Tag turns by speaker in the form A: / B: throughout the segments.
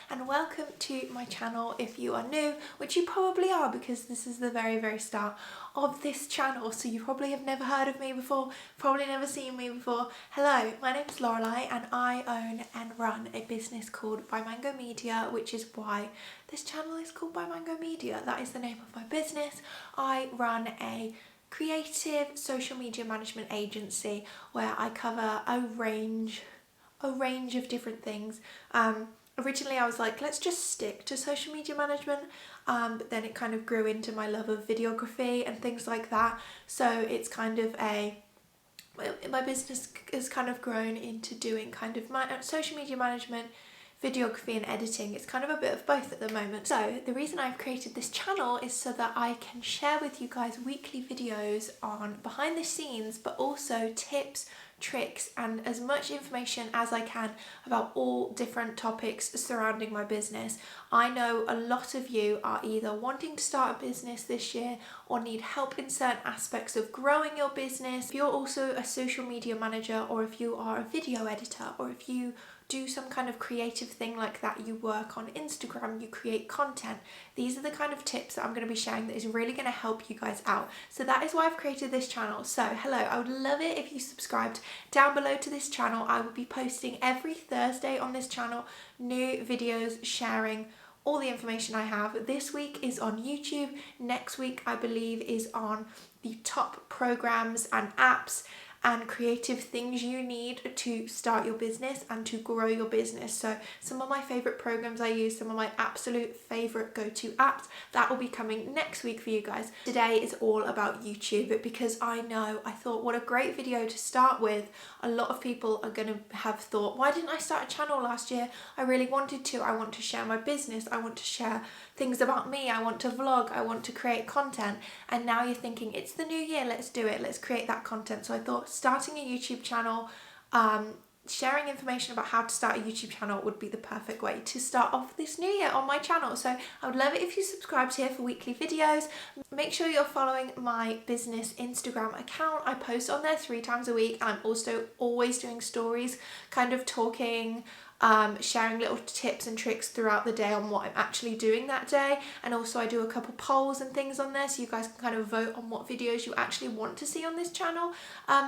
A: and welcome to my channel if you are new, which you probably are because this is the very start of this channel, so you probably have never heard of me before, probably never seen me before. Hello, my name is Lorelei and I own and run a business called By Mango Media, which is why this channel is called By Mango Media. That is the name of my business. I run a creative social media management agency where I cover a range of different things. Originally I was like, let's just stick to social media management, but then it kind of grew into my love of videography and things like that. So it's kind of my business has kind of grown into doing kind of my social media management, videography and editing. It's kind of a bit of both at the moment. So the reason I've created this channel is so that I can share with you guys weekly videos on behind the scenes, but also tips, tricks and as much information as I can about all different topics surrounding my business. I know a lot of you are either wanting to start a business this year or need help in certain aspects of growing your business. If you're also a social media manager, or if you are a video editor, or if you do some kind of creative thing like that, you work on Instagram, you create content, these are the kind of tips that I'm going to be sharing that is really going to help you guys out. So that is why I've created this channel. So hello, I would love it if you subscribed down below to this channel. I will be posting every Thursday on this channel new videos sharing all the information I have. This week is on YouTube. Next week I believe is on the top programs and apps and creative things you need to start your business and to grow your business. So some of my favorite programs I use, some of my absolute favorite go-to apps, that will be coming next week for you guys. Today is all about YouTube because I thought what a great video to start with. A lot of people are going to have thought, why didn't I start a channel last year? I really wanted to. I want to share my business. I want to share things about me. I want to vlog. I want to create content. And now you're thinking, it's the new year, let's do it. Let's create that content. So I thought starting a YouTube channel, sharing information about how to start a YouTube channel would be the perfect way to start off this new year on my channel. So I would love it if you subscribed here for weekly videos. Make sure you're following my business Instagram account. I post on there 3 times a week, and I'm also always doing stories, kind of talking, sharing little tips and tricks throughout the day on what I'm actually doing that day. And also I do a couple polls and things on there so you guys can kind of vote on what videos you actually want to see on this channel.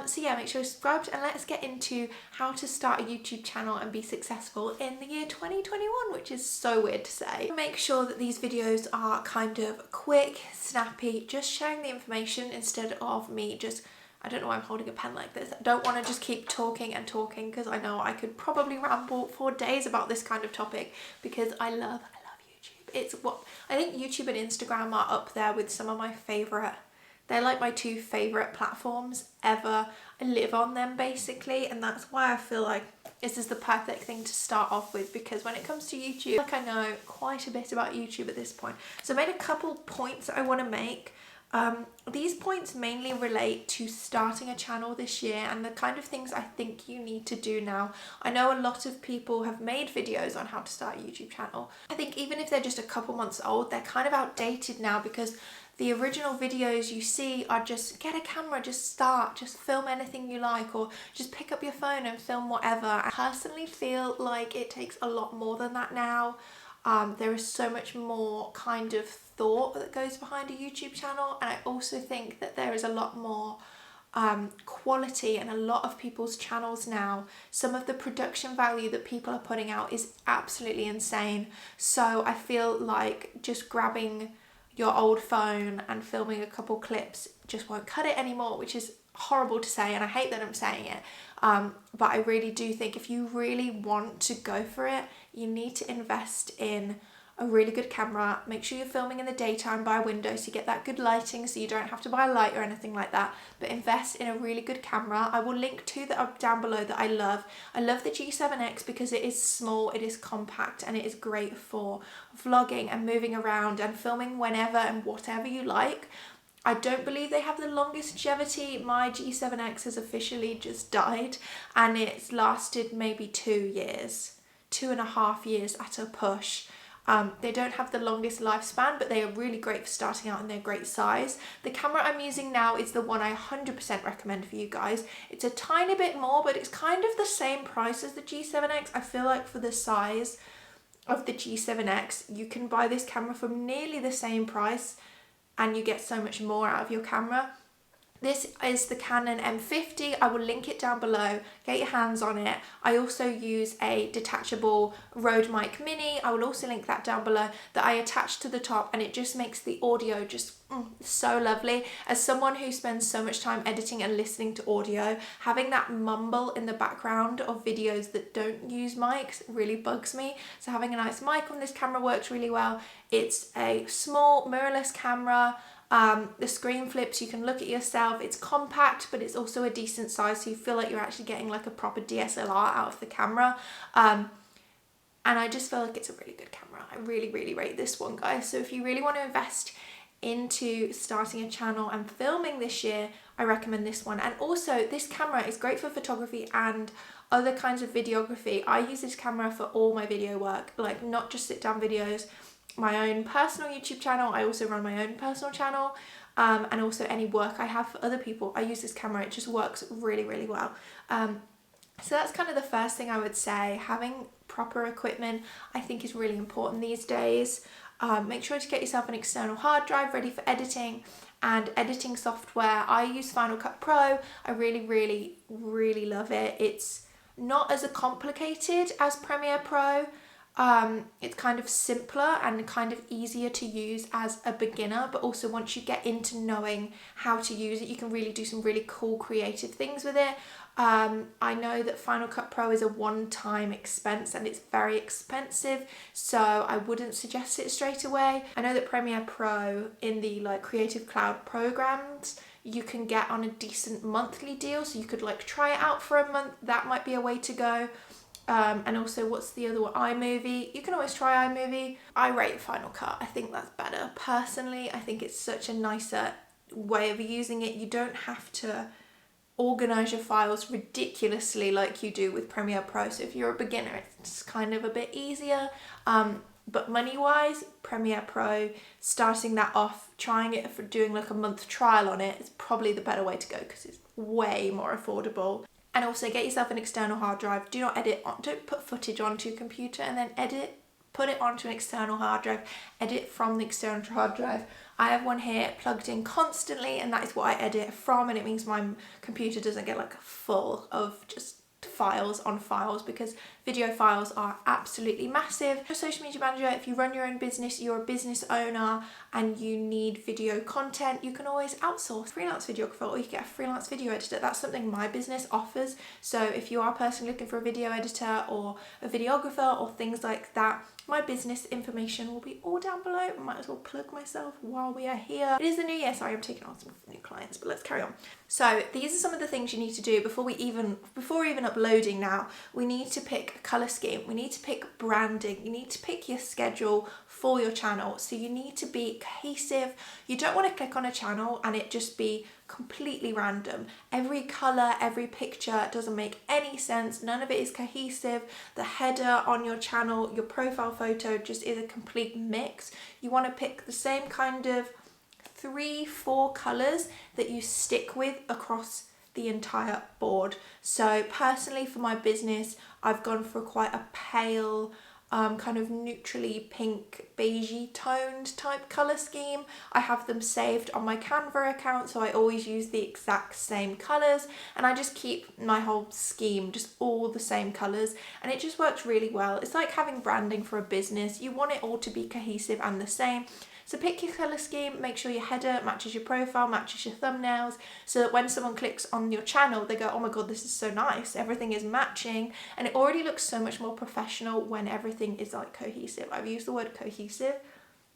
A: So yeah, make sure you're subscribed, and let's get into how to start a YouTube channel and be successful in the year 2021, which is so weird to say. Make sure that these videos are kind of quick, snappy, just sharing the information instead of me just, I don't know why I'm holding a pen like this. I don't want to just keep talking and talking because I know I could probably ramble for days about this kind of topic because I love YouTube. It's what I think YouTube and Instagram are up there with some of my favorite. They're like my 2 favorite platforms ever. I live on them basically, and that's why I feel like this is the perfect thing to start off with, because when it comes to YouTube, like I know quite a bit about YouTube at this point. So I made a couple points that I want to make. These points mainly relate to starting a channel this year and the kind of things I think you need to do now. I know a lot of people have made videos on how to start a YouTube channel. I think even if they're just a couple months old, they're kind of outdated now because the original videos you see are just get a camera, just start, just film anything you like, or just pick up your phone and film whatever. I personally feel like it takes a lot more than that now. There is so much more kind of thought that goes behind a YouTube channel, and I also think that there is a lot more quality in a lot of people's channels now. Some of the production value that people are putting out is absolutely insane. So I feel like just grabbing your old phone and filming a couple clips just won't cut it anymore, which is horrible to say, and I hate that I'm saying it, but I really do think if you really want to go for it, you need to invest in a really good camera. Make sure you're filming in the daytime by a window so you get that good lighting, so you don't have to buy a light or anything like that, but invest in a really good camera. I will link 2 that are down below that I love. I love the G7X because it is small, it is compact, and it is great for vlogging and moving around and filming whenever and whatever you like. I don't believe they have the longest longevity. My G7X has officially just died, and it's lasted maybe 2 years, 2.5 years at a push. They don't have the longest lifespan, but they are really great for starting out and they're great size. The camera I'm using now is the one I 100% recommend for you guys. It's a tiny bit more, but it's kind of the same price as the G7X. I feel like for the size of the G7X, you can buy this camera for nearly the same price and you get so much more out of your camera. This is the Canon M50. I will link it down below. Get your hands on it. I also use a detachable Rode Mic Mini. I will also link that down below, that I attach to the top, and it just makes the audio just so lovely. As someone who spends so much time editing and listening to audio, having that mumble in the background of videos that don't use mics really bugs me. So having a nice mic on this camera works really well. It's a small mirrorless camera. The screen flips, you can look at yourself. It's compact, but it's also a decent size, so you feel like you're actually getting like a proper DSLR out of the camera. And I just feel like it's a really good camera. I really, really rate this one, guys. So if you really want to invest into starting a channel and filming this year, I recommend this one. And also, this camera is great for photography and other kinds of videography. I use this camera for all my video work, like not just sit down videos. My own personal YouTube channel, I also run my own personal channel, and also any work I have for other people, I use this camera. It just works really, really well. So that's kind of the first thing I would say. Having proper equipment, I think, is really important these days. Make sure to get yourself an external hard drive ready for editing and editing software. I use Final Cut Pro. I really, really, really love it. It's not as complicated as Premiere Pro. It's kind of simpler and kind of easier to use as a beginner, but also once you get into knowing how to use it, you can really do some really cool creative things with it. I know that Final Cut Pro is a one-time expense and it's very expensive, so I wouldn't suggest it straight away. I know that Premiere Pro in the like Creative Cloud programs, you can get on a decent monthly deal, so you could like try it out for a month. That might be a way to go. And also, what's the other one? iMovie. You can always try iMovie. I rate Final Cut. I think that's better. Personally, I think it's such a nicer way of using it. You don't have to organize your files ridiculously like you do with Premiere Pro. So if you're a beginner, it's kind of a bit easier. But money-wise, Premiere Pro, starting that off, trying it for doing like a month trial on it is probably the better way to go because it's way more affordable. And also get yourself an external hard drive. Do not edit, don't put footage onto your computer and then edit. Put it onto an external hard drive. Edit from the external hard drive. I have one here plugged in constantly, and that is what I edit from, and it means my computer doesn't get like full of just files on files, because video files are absolutely massive. You're a social media manager, if you run your own business, you're a business owner and you need video content, you can always outsource freelance videographer, or you can get a freelance video editor. That's something my business offers. So if you are personally looking for a video editor or a videographer or things like that, my business information will be all down below. I might as well plug myself while we are here. It is the new year, sorry, I'm taking on some new clients, but let's carry on. So these are some of the things you need to do before even uploading now. We need to pick a color scheme. We need to pick branding. You need to pick your schedule for your channel. So you need to be cohesive. You don't want to click on a channel and it just be completely random. Every color, every picture doesn't make any sense. None of it is cohesive. The header on your channel, your profile photo just is a complete mix. You want to pick the same kind of 3-4 colors that you stick with across the entire board. So personally for my business, I've gone for quite a pale, kind of neutrally pink, beigey toned type colour scheme. I have them saved on my Canva account, so I always use the exact same colours, and I just keep my whole scheme just all the same colours, and it just works really well. It's like having branding for a business. You want it all to be cohesive and the same. So pick your colour scheme, make sure your header matches your profile, matches your thumbnails, so that when someone clicks on your channel, they go, oh my god, this is so nice, everything is matching, and it already looks so much more professional when everything is like cohesive. I've used the word cohesive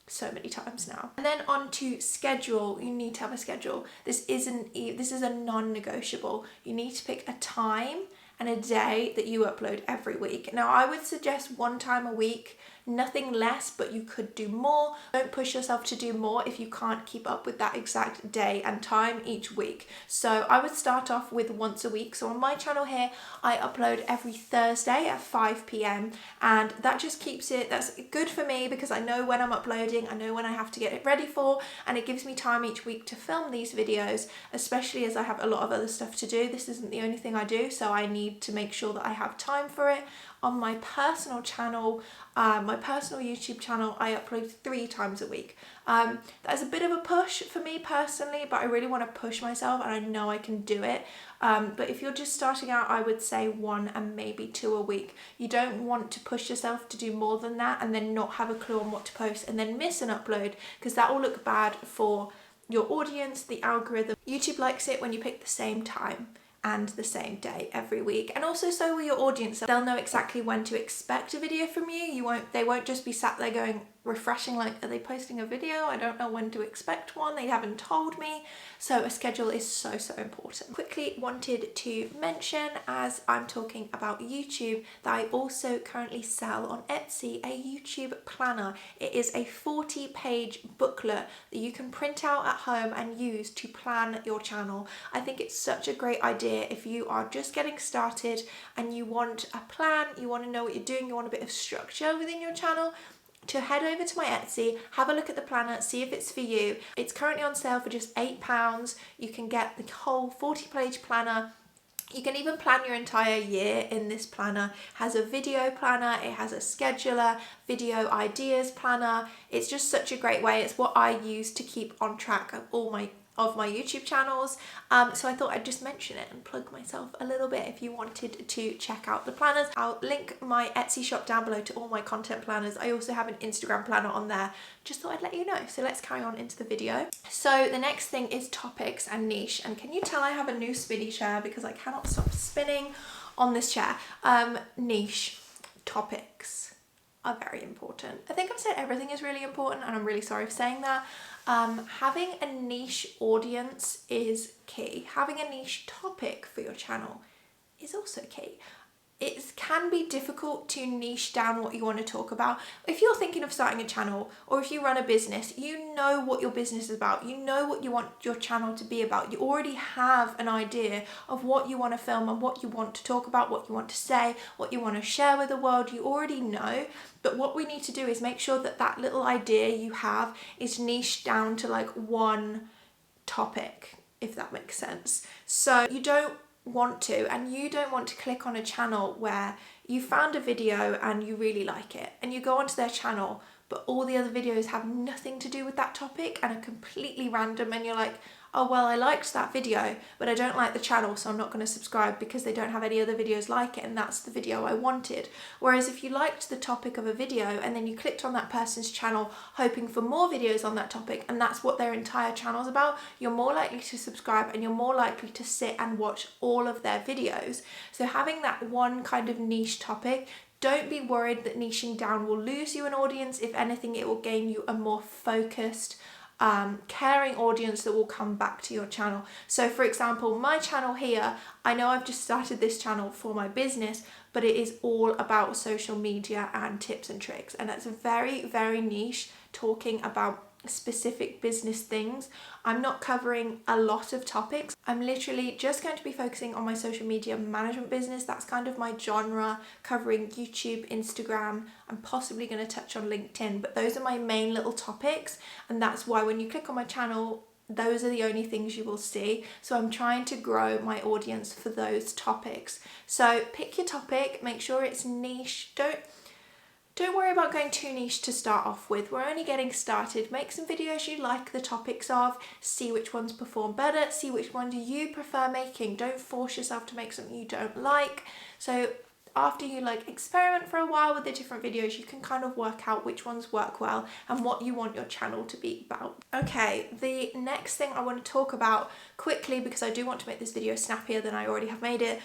A: so many times now. And then on to schedule. You need to have a schedule. This is a non-negotiable. You need to pick a time and a day that you upload every week. Now I would suggest 1 time a week, nothing less, but you could do more. Don't push yourself to do more if you can't keep up with that exact day and time each week. So I would start off with once a week. So on my channel here, I upload every Thursday at 5 p.m. and that just keeps it, that's good for me because I know when I'm uploading, I know when I have to get it ready for, and it gives me time each week to film these videos, especially as I have a lot of other stuff to do. This isn't the only thing I do, so I need to make sure that I have time for it. On my personal channel, my my personal YouTube channel, I upload 3 times a week. That's a bit of a push for me personally, but I really want to push myself and I know I can do it. But if you're just starting out, I would say 1 and maybe 2 a week. You don't want to push yourself to do more than that and then not have a clue on what to post and then miss an upload, because that will look bad for your audience, the algorithm. YouTube likes it when you pick the same time and the same day every week, and also so will your audience. They'll know exactly when to expect a video from you. They won't just be sat there going, refreshing, like, are they posting a video? I don't know when to expect one, they haven't told me. So a schedule is so important. Quickly wanted to mention, as I'm talking about YouTube, that I also currently sell on Etsy a YouTube planner. It is a 40-page booklet that you can print out at home and use to plan your channel. I think it's such a great idea if you are just getting started and you want a plan, you want to know what you're doing, you want a bit of structure within your channel, to head over to my Etsy, have a look at the planner, see if it's for you. It's currently on sale for just £8. You can get the whole 40-page planner. You can even plan your entire year in this planner. It has a video planner, it has a scheduler, video ideas planner. It's just such a great way. It's what I use to keep on track of all my YouTube channels. So I thought I'd just mention it and plug myself a little bit if you wanted to check out the planners. I'll link my Etsy shop down below to all my content planners. I also have an Instagram planner on there. Just thought I'd let you know. So let's carry on into the video. So the next thing is topics and niche. And can you tell I have a new spinny chair because I cannot stop spinning on this chair. Niche topics are very important. I think I've said everything is really important and I'm really sorry for saying that. Having a niche audience is key. Having a niche topic for your channel is also key. It can be difficult to niche down what you want to talk about. If you're thinking of starting a channel or if you run a business, you know what your business is about. You know what you want your channel to be about. You already have an idea of what you want to film and what you want to talk about, what you want to say, what you want to share with the world. You already know. But what we need to do is make sure that that little idea you have is niched down to like one topic, if that makes sense. So you don't want to click on a channel where you found a video and you really like it and you go onto their channel but all the other videos have nothing to do with that topic and are completely random, and you're like, oh well, I liked that video but I don't like the channel, so I'm not going to subscribe because they don't have any other videos like it and that's the video I wanted. Whereas if you liked the topic of a video and then you clicked on that person's channel hoping for more videos on that topic and that's what their entire channel's about, you're more likely to subscribe and you're more likely to sit and watch all of their videos. So having that one kind of niche topic, don't be worried that niching down will lose you an audience. If anything, it will gain you a more focused, caring audience that will come back to your channel. So for example, my channel here, I know I've just started this channel for my business, but it is all about social media and tips and tricks, and that's very niche, talking about specific business things. I'm not covering a lot of topics. I'm literally just going to be focusing on my social media management business. That's kind of my genre, covering YouTube, Instagram. I'm possibly going to touch on LinkedIn, but those are my main little topics, and that's why when you click on my channel, those are the only things you will see. So I'm trying to grow my audience for those topics. So pick your topic, make sure it's niche. Don't worry about going too niche to start off with. We're only getting started. Make some videos you like the topics of, see which ones perform better, see which ones you prefer making. Don't force yourself to make something you don't like. So after you experiment for a while with the different videos, you can kind of work out which ones work well and what you want your channel to be about. Okay, the next thing I want to talk about quickly, because I do want to make this video snappier than I already have made it,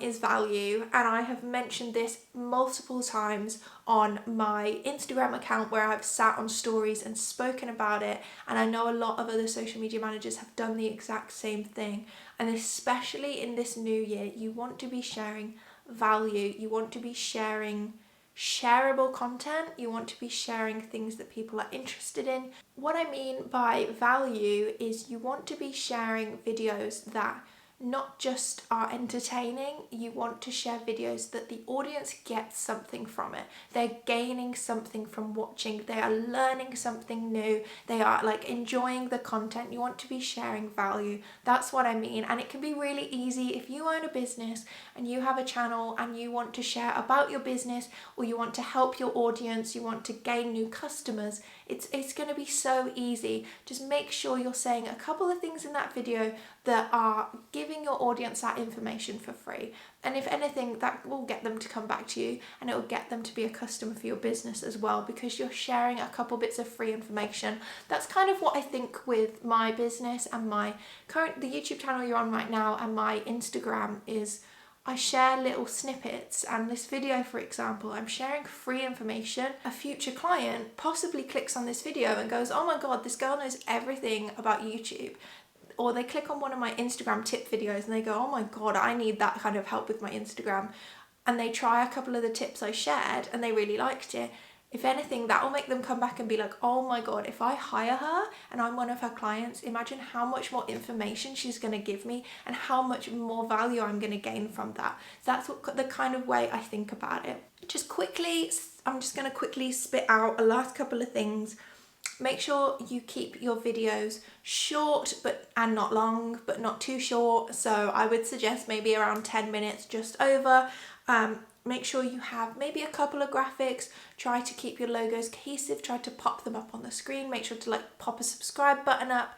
A: is value. And I have mentioned this multiple times on my Instagram account where I've sat on stories and spoken about it, and I know a lot of other social media managers have done the exact same thing. And especially in this new year, you want to be sharing value, you want to be sharing shareable content, you want to be sharing things that people are interested in. What I mean by value is you want to be sharing videos that not just are entertaining, you want to share videos that the audience gets something from it. They're gaining something from watching, they are learning something new, they are like enjoying the content. You want to be sharing value. That's what I mean. And it can be really easy if you own a business and you have a channel and you want to share about your business, or you want to help your audience, you want to gain new customers. It's going to be so easy. Just make sure you're saying a couple of things in that video that are giving your audience that information for free. And if anything, that will get them to come back to you, and it will get them to be a customer for your business as well, because you're sharing a couple bits of free information. That's kind of what I think with my business and the YouTube channel you're on right now and my Instagram is, I share little snippets. And this video, for example, I'm sharing free information. A future client possibly clicks on this video and goes, oh my God, this girl knows everything about YouTube. Or they click on one of my Instagram tip videos and they go, oh my God, I need that kind of help with my Instagram. And they try a couple of the tips I shared and they really liked it. If anything, that will make them come back and be like, oh my God, if I hire her and I'm one of her clients, imagine how much more information she's going to give me and how much more value I'm going to gain from that. So that's the kind of way I think about it. I'm just going to quickly spit out a last couple of things. Make sure you keep your videos short and not long, but not too short. So I would suggest maybe around 10 minutes, just over. Make sure you have maybe a couple of graphics. Try to keep your logos cohesive. Try to pop them up on the screen. Make sure to like pop a subscribe button up,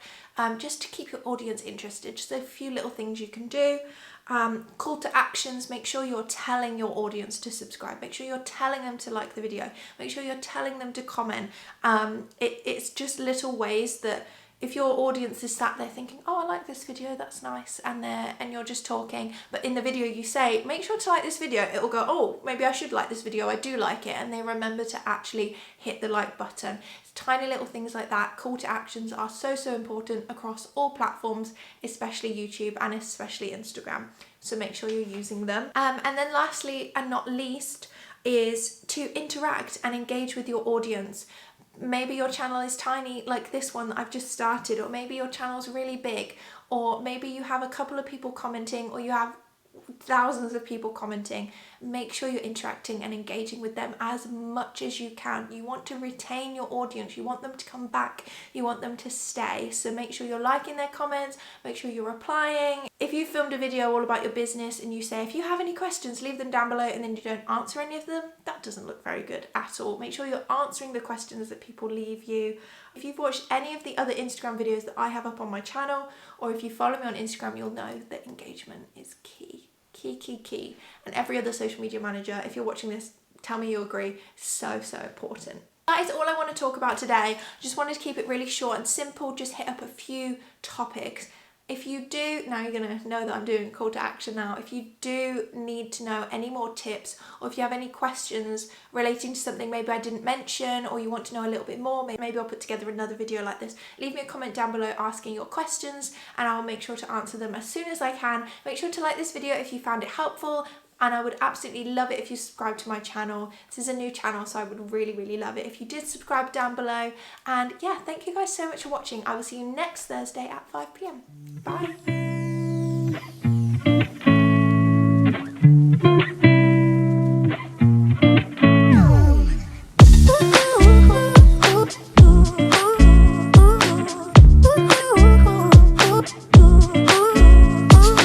A: just to keep your audience interested. Just a few little things you can do. Call to actions. Make sure you're telling your audience to subscribe. Make sure you're telling them to like the video. Make sure you're telling them to comment. It's just little ways that if your audience is sat there thinking, oh, I like this video, that's nice, and you're just talking, but in the video you say, make sure to like this video, it will go, oh, maybe I should like this video, I do like it, and they remember to actually hit the like button. It's tiny little things like that. Call to actions are so important across all platforms, especially YouTube and especially Instagram. So make sure you're using them. And then lastly and not least is to interact and engage with your audience. Maybe your channel is tiny like this one that I've just started, or maybe your channel's really big, or maybe you have a couple of people commenting, or you have thousands of people commenting. Make sure you're interacting and engaging with them as much as you can. You want to retain your audience, you want them to come back, you want them to stay. So make sure you're liking their comments, make sure you're replying. If you filmed a video all about your business and you say, if you have any questions, leave them down below, and then you don't answer any of them, that doesn't look very good at all. Make sure you're answering the questions that people leave you. If you've watched any of the other Instagram videos that I have up on my channel, or if you follow me on Instagram, you'll know that engagement is key. Key. And every other social media manager, if you're watching this, tell me you agree. So important. That is all I want to talk about today. Just wanted to keep it really short and simple, just hit up a few topics. If you do, now you're going to know that I'm doing a call to action now. If you do need to know any more tips, or if you have any questions relating to something maybe I didn't mention, or you want to know a little bit more, maybe I'll put together another video like this. Leave me a comment down below asking your questions, and I'll make sure to answer them as soon as I can. Make sure to like this video if you found it helpful. And I would absolutely love it if you subscribe to my channel. This is a new channel, so I would really love it if you did subscribe down below. And yeah, thank you guys so much for watching. I will see you next Thursday at 5 p.m. Bye.